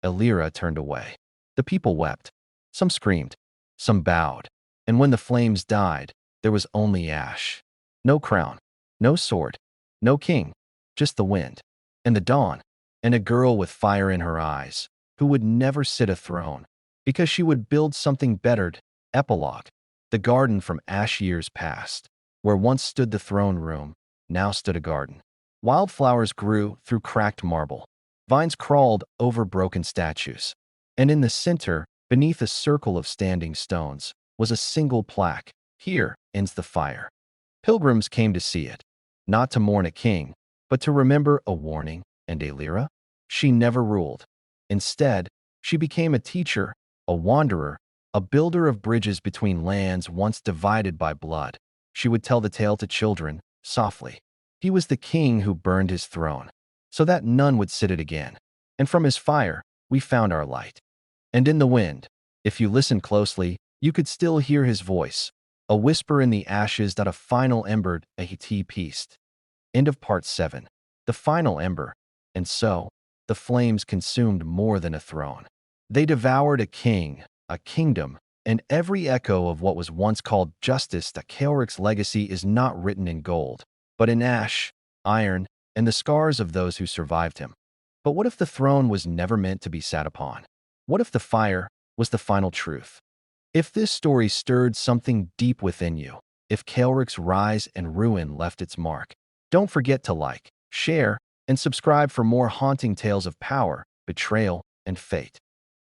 Aelira turned away. The people wept. Some screamed. Some bowed. And when the flames died, there was only ash. No crown, no sword, no king, just the wind, and the dawn, and a girl with fire in her eyes, who would never sit a throne, because she would build something better. Epilogue. The garden from ash years past. Where once stood the throne room, now stood a garden. Wildflowers grew through cracked marble. Vines crawled over broken statues. And in the center, beneath a circle of standing stones, was a single plaque. Here ends the fire. Pilgrims came to see it, not to mourn a king, but to remember a warning. And Aelira? She never ruled. Instead, she became a teacher, a wanderer, a builder of bridges between lands once divided by blood. She would tell the tale to children, softly. He was the king who burned his throne, so that none would sit it again. And from his fire, we found our light. And in the wind, if you listened closely, you could still hear his voice, a whisper in the ashes. A final ember. A pieced. End of part 7. The final ember. And so, the flames consumed more than a throne. They devoured a king, a kingdom, and every echo of what was once called justice. Kaelric's legacy is not written in gold, but in ash, iron, and the scars of those who survived him. But what if the throne was never meant to be sat upon? What if the fire was the final truth? If this story stirred something deep within you, if Kaelric's rise and ruin left its mark, don't forget to like, share, and subscribe for more haunting tales of power, betrayal, and fate.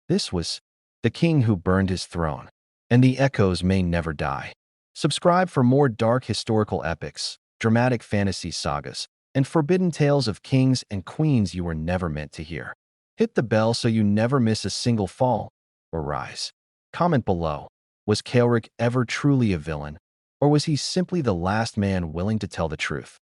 This was The King Who Burned His Throne, and the echoes may never die. Subscribe for more dark historical epics, dramatic fantasy sagas, and forbidden tales of kings and queens you were never meant to hear. Hit the bell so you never miss a single fall, or or rise? Comment below. Was Kaelric ever truly a villain, or was he simply the last man willing to tell the truth?